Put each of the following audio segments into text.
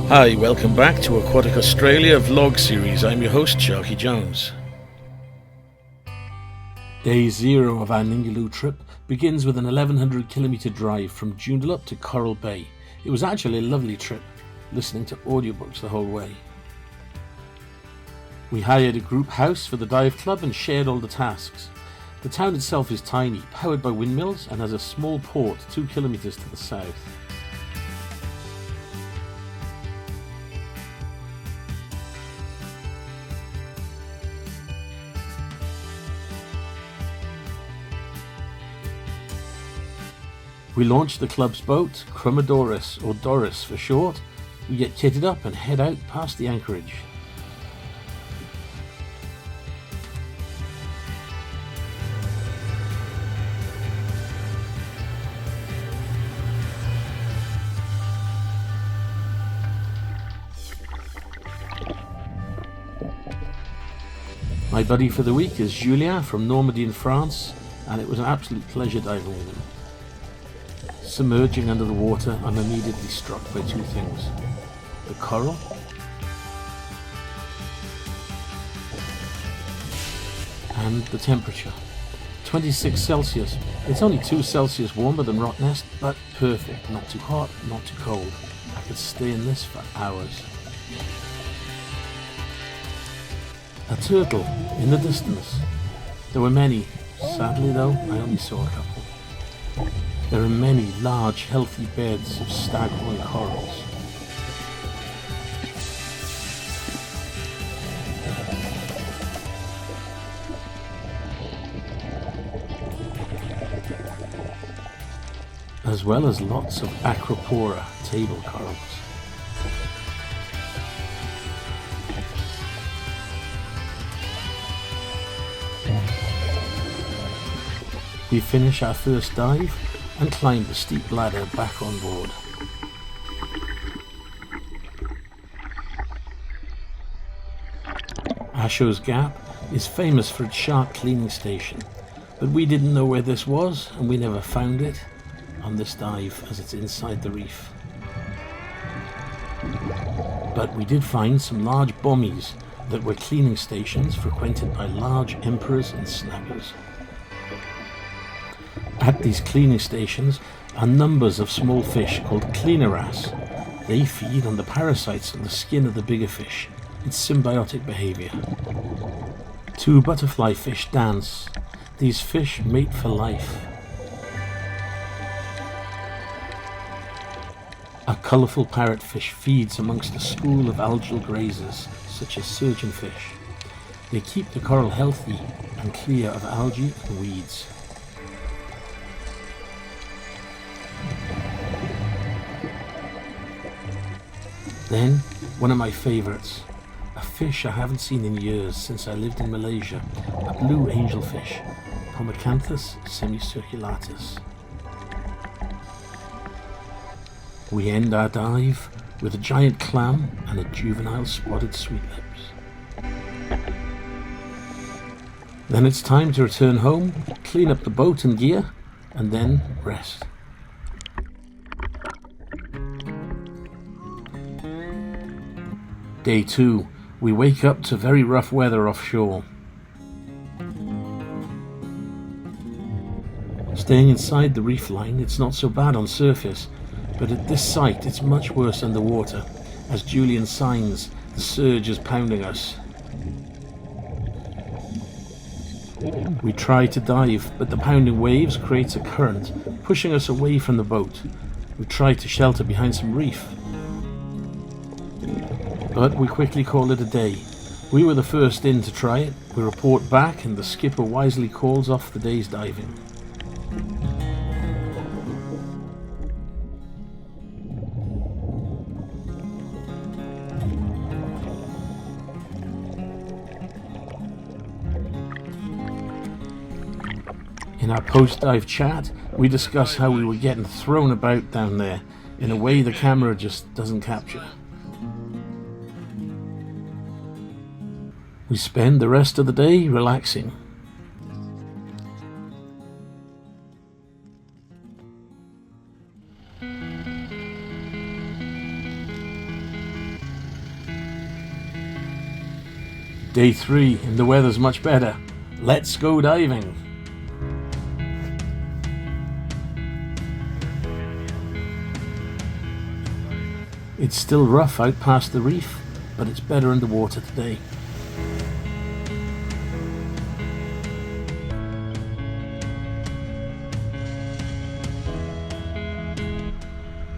Hi, welcome back to Aquatic Australia vlog series. I'm your host, Sharky Jones. Day 0 of our Ningaloo trip begins with an 1100 kilometre drive from Joondalup to Coral Bay. It was actually a lovely trip, listening to audiobooks the whole way. We hired a group house for the dive club and shared all the tasks. The town itself is tiny, powered by windmills, and has a small port 2 kilometres to the south. We launched the club's boat, Doris, or Doris for short. We get kitted up and head out past the anchorage. My buddy for the week is Julien from Normandy in France, and it was an absolute pleasure diving with him. Submerging under the water, I'm immediately struck by two things: the coral and the temperature. 26 Celsius. It's only 2 Celsius warmer than Rottnest, but perfect. Not too hot, not too cold. I could stay in this for hours. A turtle in the distance. There were many. Sadly though, I only saw a couple. There are many large, healthy beds of staghorn corals. As well as lots of acropora table corals. We finish our first dive and climb the steep ladder back on board. Asho's Gap is famous for its shark cleaning station, but we didn't know where this was and we never found it on this dive as it's inside the reef. But we did find some large bommies that were cleaning stations frequented by large emperors and snappers. At these cleaning stations are numbers of small fish called cleaneras. They feed on the parasites on the skin of the bigger fish. It's symbiotic behavior. 2 butterfly fish dance. These fish mate for life. A colourful parrotfish feeds amongst a school of algal grazers, such as surgeonfish. They keep the coral healthy and clear of algae and weeds. Then, one of my favourites, a fish I haven't seen in years since I lived in Malaysia, a blue angelfish, Pomacanthus semicirculatus. We end our dive with a giant clam and a juvenile spotted sweetlips. Then it's time to return home, clean up the boat and gear, and then rest. Day 2, we wake up to very rough weather offshore. Staying inside the reef line, it's not so bad on surface, but at this site it's much worse underwater. As Julian signs, the surge is pounding us. We try to dive, but the pounding waves creates a current, pushing us away from the boat. We try to shelter behind some reef, but we quickly call it a day. We were the first in to try it. We report back and the skipper wisely calls off the day's diving. In our post-dive chat, we discuss how we were getting thrown about down there in a way the camera just doesn't capture. We spend the rest of the day relaxing. Day 3 and the weather's much better. Let's go diving. It's still rough out past the reef, but it's better underwater today.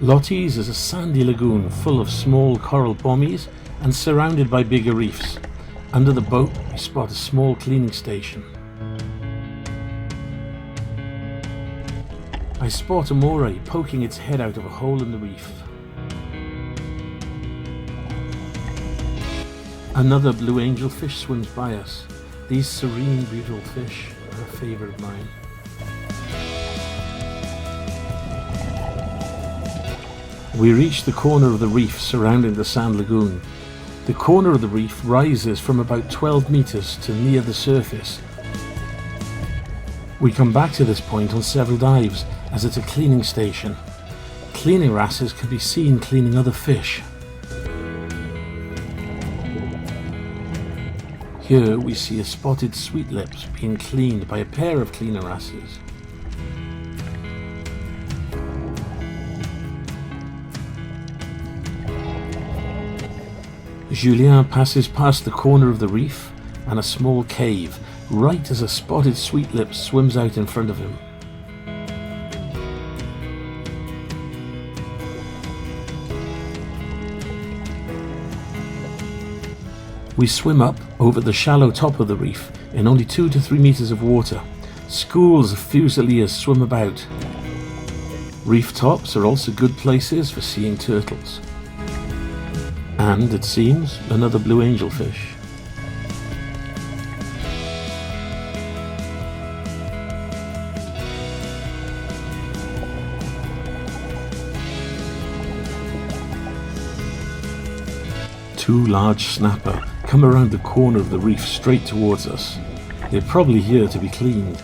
Lottie's is a sandy lagoon full of small coral bommies and surrounded by bigger reefs. Under the boat we spot a small cleaning station. I spot a moray poking its head out of a hole in the reef. Another blue angelfish swims by us. These serene, beautiful fish are a favourite of mine. We reach the corner of the reef surrounding the sand lagoon. The corner of the reef rises from about 12 metres to near the surface. We come back to this point on several dives as it's a cleaning station. Cleaning wrasses can be seen cleaning other fish. Here we see a spotted sweetlips being cleaned by a pair of cleaner wrasses. Julien passes past the corner of the reef and a small cave, right as a spotted sweetlips swims out in front of him. We swim up over the shallow top of the reef in only 2 to 3 meters of water. Schools of fusiliers swim about. Reef tops are also good places for seeing turtles. And, it seems, another blue angelfish. Two large snapper come around the corner of the reef straight towards us. They're probably here to be cleaned.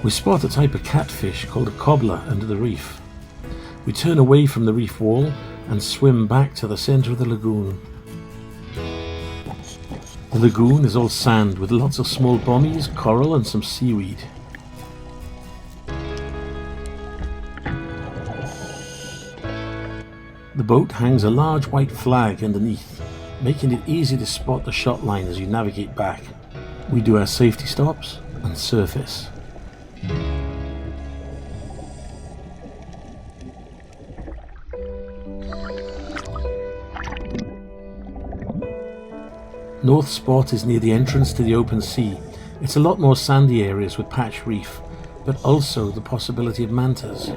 We spot a type of catfish called a cobbler under the reef. We turn away from the reef wall and swim back to the centre of the lagoon. The lagoon is all sand with lots of small bommies, coral and some seaweed. The boat hangs a large white flag underneath, making it easy to spot the shot line as you navigate back. We do our safety stops and surface. North Spot is near the entrance to the open sea. It's a lot more sandy areas with patch reef, but also the possibility of mantas.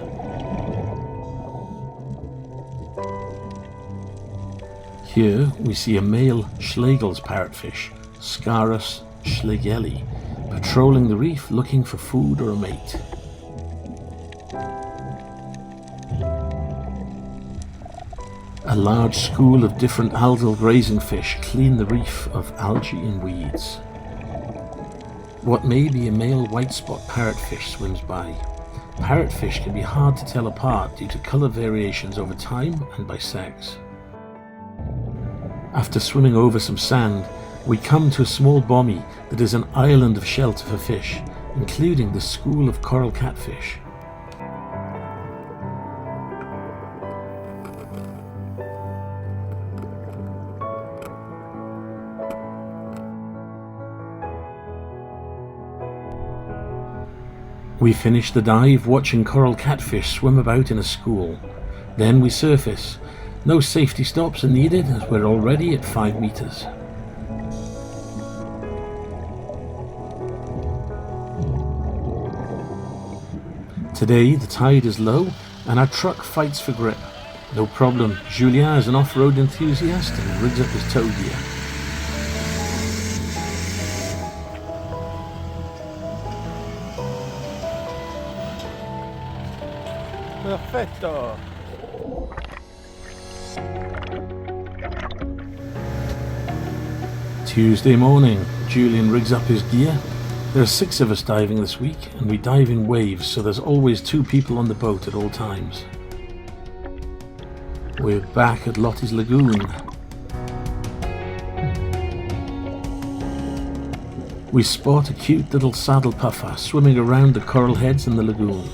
Here we see a male Schlegel's parrotfish, Scarus schlegeli, patrolling the reef looking for food or a mate. A large school of different algal grazing fish clean the reef of algae and weeds. What may be a male white spot parrotfish swims by. Parrotfish can be hard to tell apart due to colour variations over time and by sex. After swimming over some sand, we come to a small bommy that is an island of shelter for fish, including the school of coral catfish. We finish the dive watching coral catfish swim about in a school. Then we surface. No safety stops are needed as we're already at 5 meters. Today the tide is low and our truck fights for grip. No problem, Julien is an off-road enthusiast and rigs up his tow gear. Perfetto! Tuesday morning, Julian rigs up his gear. There are 6 of us diving this week, and we dive in waves, so there's always 2 people on the boat at all times. We're back at Lottie's Lagoon. we spot a cute little saddle puffer swimming around the coral heads in the lagoon.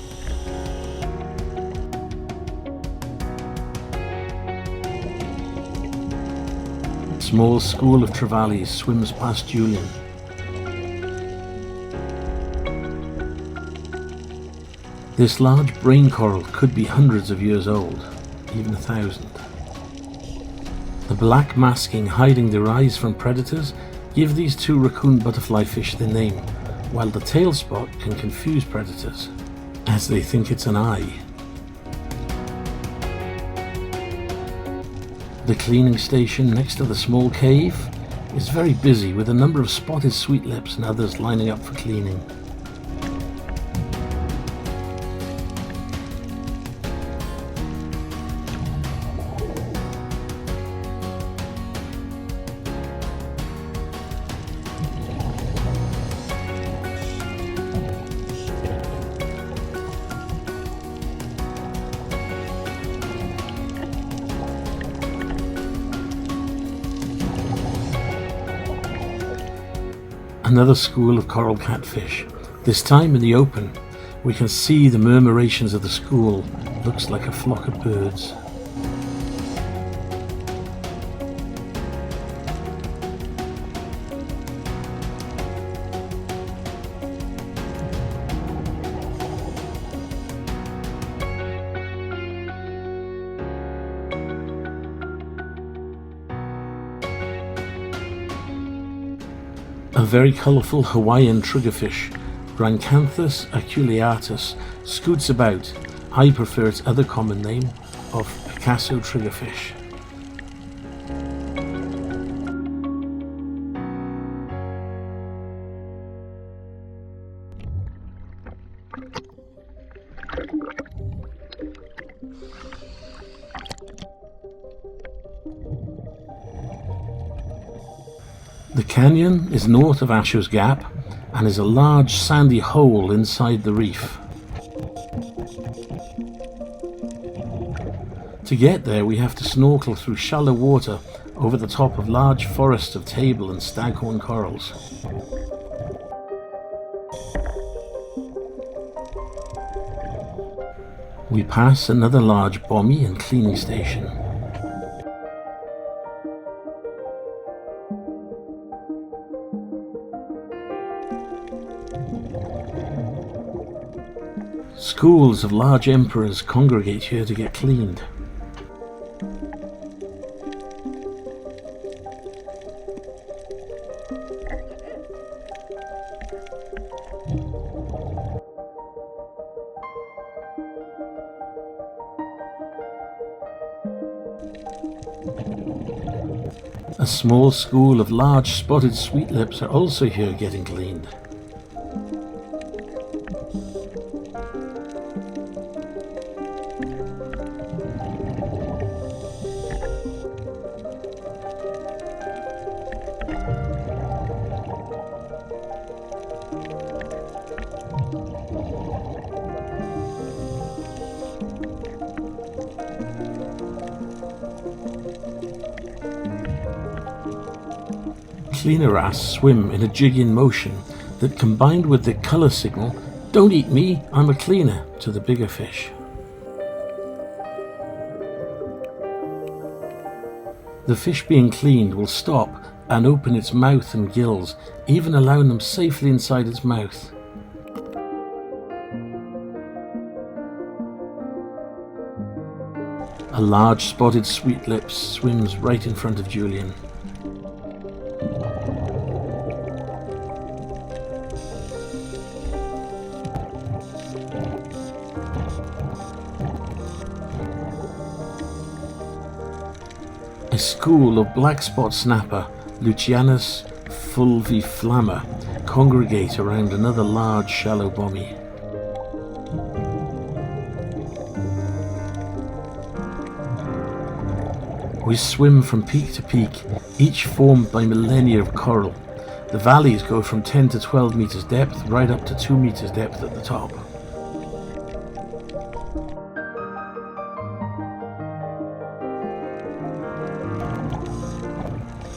A small school of trevallies swims past Julian. This large brain coral could be hundreds of years old, even 1,000. The black masking hiding their eyes from predators give these two raccoon butterfly fish their name, while the tail spot can confuse predators, as they think it's an eye. The cleaning station next to the small cave is very busy with a number of spotted sweetlips and others lining up for cleaning. Another school of coral catfish, this time in the open. We can see the murmurations of the school. Looks like a flock of birds. A very colourful Hawaiian triggerfish, Rhyncanthus aculeatus, scoots about. I prefer its other common name of Picasso triggerfish. The canyon is north of Asher's Gap and is a large sandy hole inside the reef. To get there we have to snorkel through shallow water over the top of large forests of table and staghorn corals. We pass another large bommy and cleaning station. Schools of large emperors congregate here to get cleaned. A small school of large spotted sweetlips are also here getting cleaned. Cleaner wrasse swim in a jigging motion that, combined with the colour signal, "Don't eat me, I'm a cleaner," to the bigger fish. The fish being cleaned will stop and open its mouth and gills, even allowing them safely inside its mouth. A large spotted sweetlips swims right in front of Julian. A school of black spot snapper, Lucianus fulviflamma, congregate around another large shallow bommy. We swim from peak to peak, each formed by millennia of coral. The valleys go from 10 to 12 meters depth, right up to 2 meters depth at the top.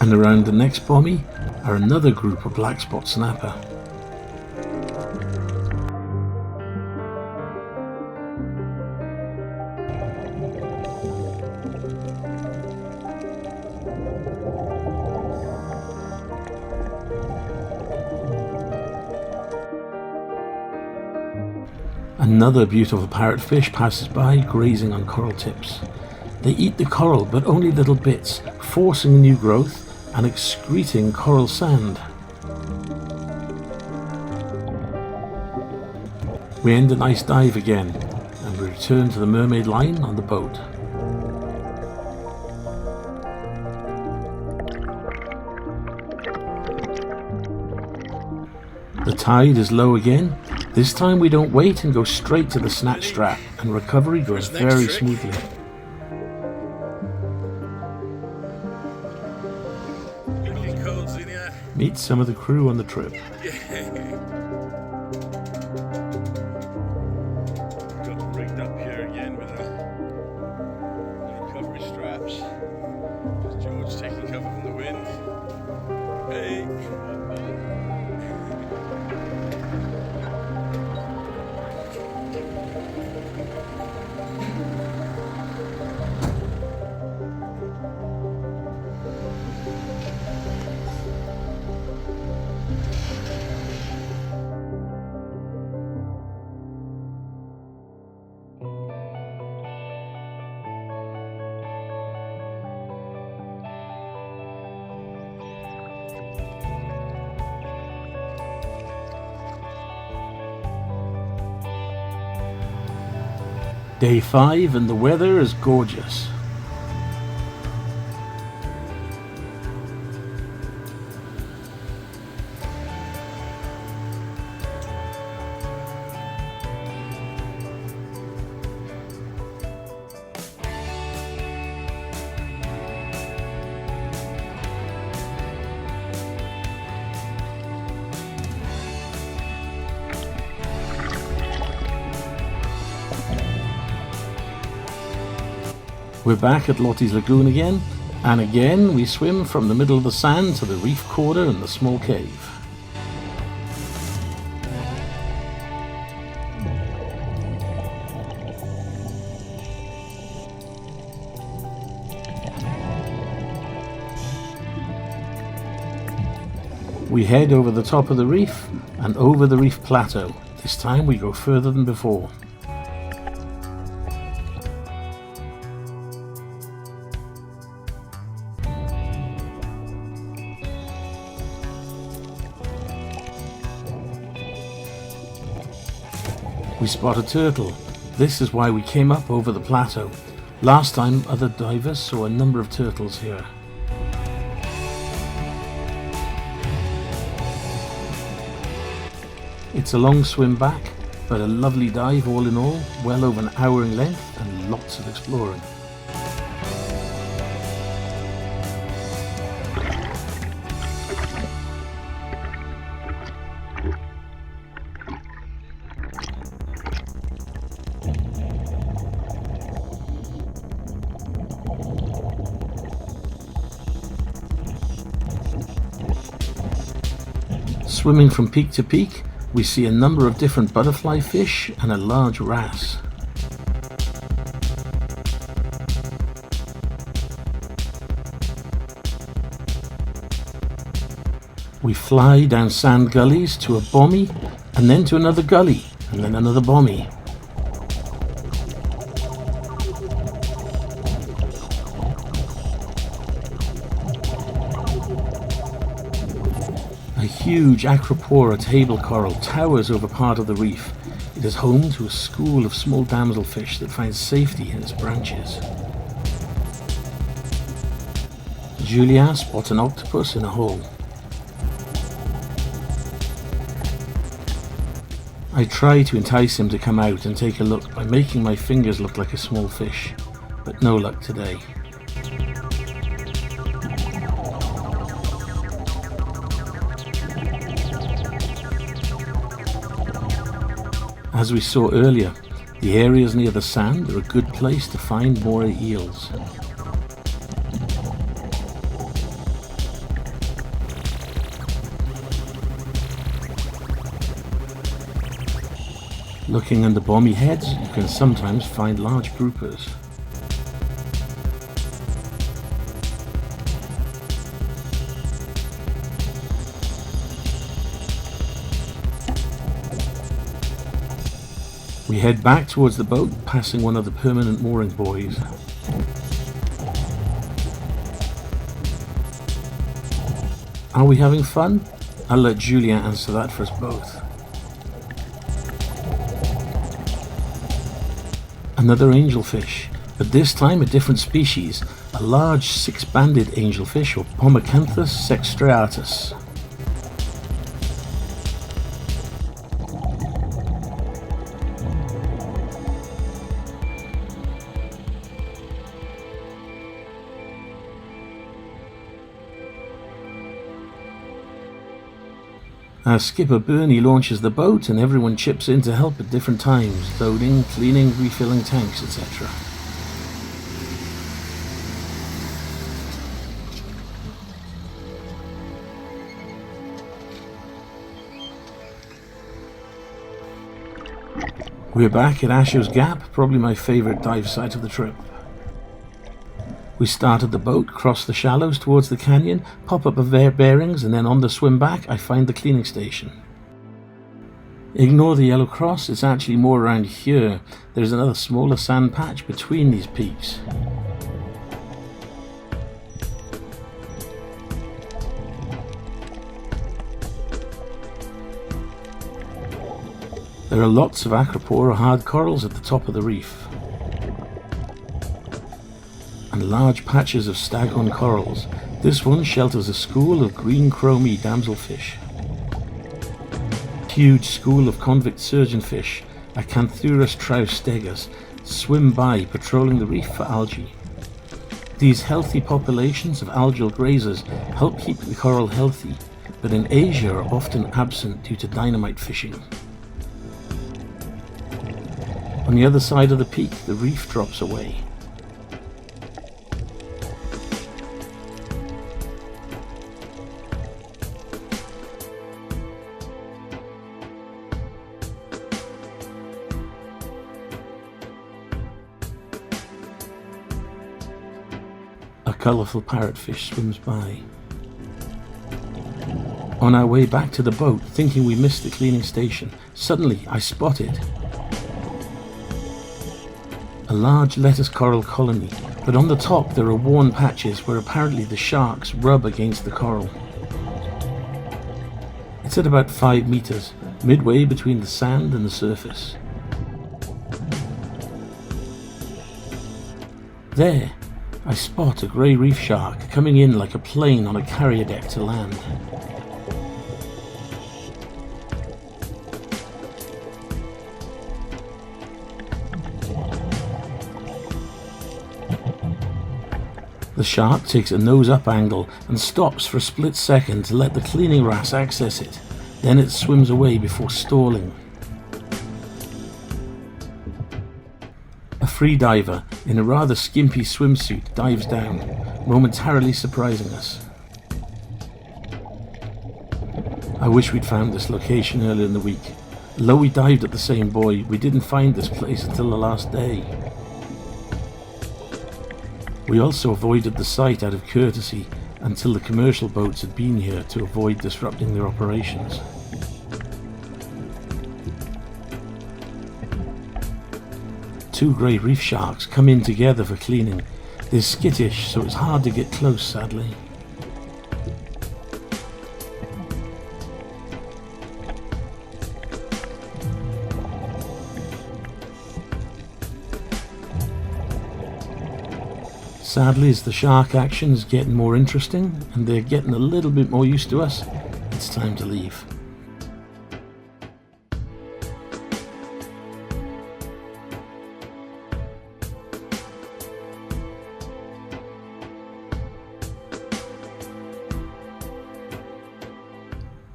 And around the next bommy, are another group of black spot snapper. Another beautiful parrotfish passes by, grazing on coral tips. They eat the coral, but only little bits, forcing new growth and excreting coral sand. We end a nice dive again, and we return to the mermaid line on the boat. The tide is low again. This time we don't wait and go straight to the snatch strap, and recovery goes very smoothly. Meet some of the crew on the trip. Got rigged up here again with the recovery straps. George taking cover from the wind. Hey! Day 5 and the weather is gorgeous. We're back at Lottie's Lagoon again, and again we swim from the middle of the sand to the reef corner and the small cave. We head over the top of the reef and over the reef plateau. This time we go further than before. We spot a turtle. This is why we came up over the plateau. Last time other divers saw a number of turtles here. It's a long swim back, but a lovely dive all in all, well over an hour in length and lots of exploring. Swimming from peak to peak, we see a number of different butterfly fish and a large wrasse. We fly down sand gullies to a bommy, and then to another gully, and then another bommy. A huge Acropora table coral towers over part of the reef. It is home to a school of small damselfish that finds safety in its branches. Julia spots an octopus in a hole. I try to entice him to come out and take a look by making my fingers look like a small fish, but no luck today. As we saw earlier, the areas near the sand are a good place to find moray eels. Looking under bommy heads, you can sometimes find large groupers. We head back towards the boat, passing one of the permanent mooring buoys. Are we having fun? I'll let Julia answer that for us both. Another angelfish, but this time a different species, a large six-banded angelfish or Pomacanthus sexstriatus. Our skipper Bernie launches the boat and everyone chips in to help at different times, loading, cleaning, refilling tanks, etc. We're back at Asher's Gap, probably my favourite dive site of the trip. We start at the boat, cross the shallows towards the canyon, pop up their bearings, and then on the swim back I find the cleaning station. Ignore the yellow cross, it's actually more around here. There's another smaller sand patch between these peaks. There are lots of acropora hard corals at the top of the reef, and large patches of staghorn corals. This one shelters a school of green chromy damselfish. Huge school of convict surgeonfish, Acanthurus traustegus, swim by, patrolling the reef for algae. These healthy populations of algal grazers help keep the coral healthy, but in Asia are often absent due to dynamite fishing. On the other side of the peak, the reef drops away. A colourful parrotfish swims by. On our way back to the boat, thinking we missed the cleaning station, suddenly I spot it. A large lettuce coral colony, but on the top there are worn patches where apparently the sharks rub against the coral. It's at about 5 meters, midway between the sand and the surface. There, I spot a grey reef shark coming in like a plane on a carrier deck to land. The shark takes a nose-up angle and stops for a split second to let the cleaning wrasse access it. Then it swims away before stalling. A freediver in a rather skimpy swimsuit dives down, momentarily surprising us. I wish we'd found this location earlier in the week. Although we dived at the same buoy, we didn't find this place until the last day. We also avoided the site out of courtesy until the commercial boats had been here to avoid disrupting their operations. Two grey reef sharks come in together for cleaning. They're skittish, so it's hard to get close, sadly. Sadly, as the shark action is getting more interesting and they're getting a little bit more used to us, it's time to leave.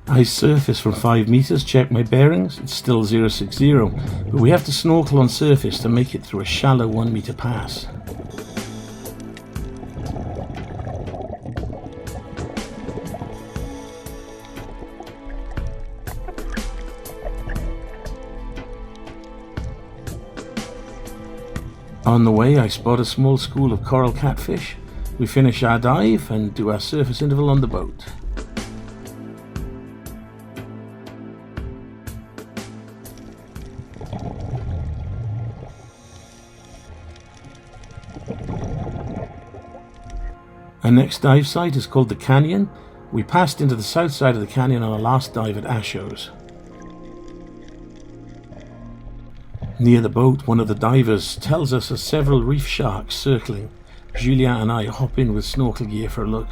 I surface from 5 meters, check my bearings, it's still 060, but we have to snorkel on surface to make it through a shallow 1 meter pass. On the way, I spot a small school of coral catfish. We finish our dive and do our surface interval on the boat. Our next dive site is called the Canyon. We passed into the south side of the canyon on our last dive at Ashos. Near the boat, one of the divers tells us of several reef sharks circling. Julia and I hop in with snorkel gear for a look.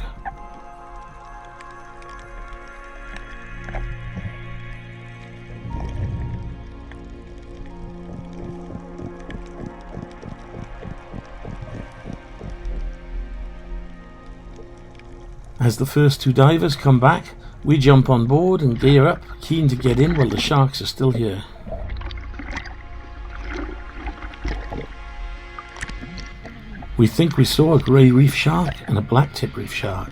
As the first two divers come back, we jump on board and gear up, keen to get in while the sharks are still here. We think we saw a grey reef shark and a black-tip reef shark.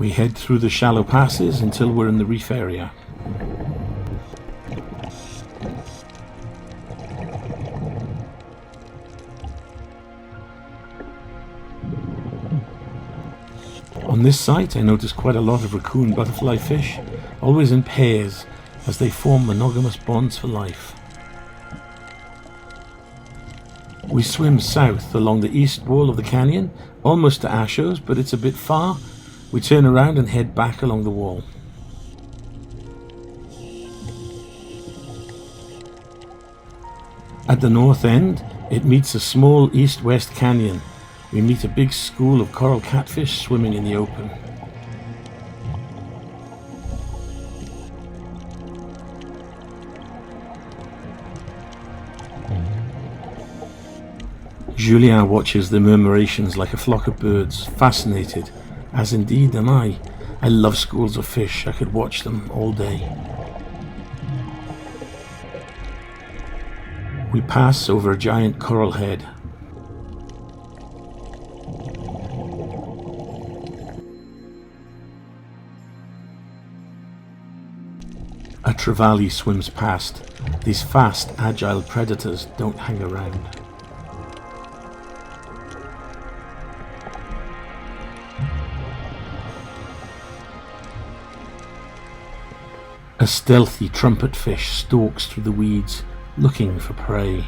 We head through the shallow passes until we're in the reef area. On this site I noticed quite a lot of raccoon butterfly fish, always in pairs, as they form monogamous bonds for life. We swim south along the east wall of the canyon, almost to Ashos, but it's a bit far. We turn around and head back along the wall. At the north end, it meets a small east-west canyon. We meet a big school of coral catfish swimming in the open. Julien watches the murmurations like a flock of birds, fascinated, as indeed am I. I love schools of fish. I could watch them all day. We pass over a giant coral head. A trevally swims past. These fast, agile predators don't hang around. A stealthy trumpet fish stalks through the weeds, looking for prey.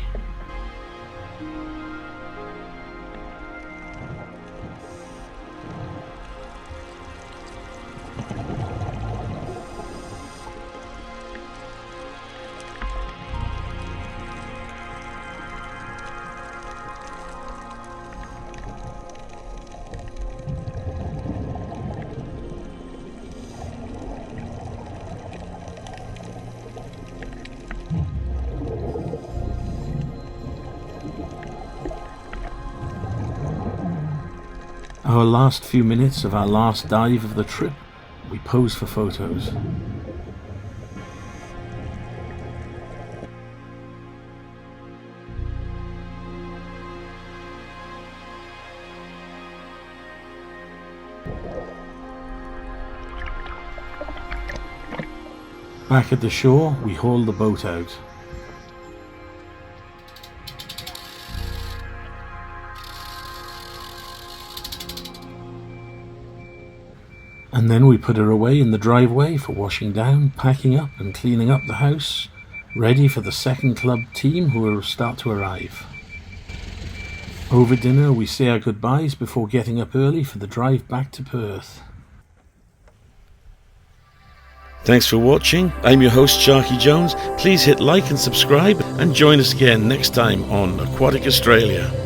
Our last few minutes of our last dive of the trip, we pose for photos. Back at the shore, we haul the boat out. And then we put her away in the driveway for washing down, packing up and cleaning up the house, ready for the second club team who will start to arrive. Over dinner we say our goodbyes before getting up early for the drive back to Perth. Thanks for watching. I'm your host Sharky Jones. Please hit like and subscribe and join us again next time on Aquatic Australia.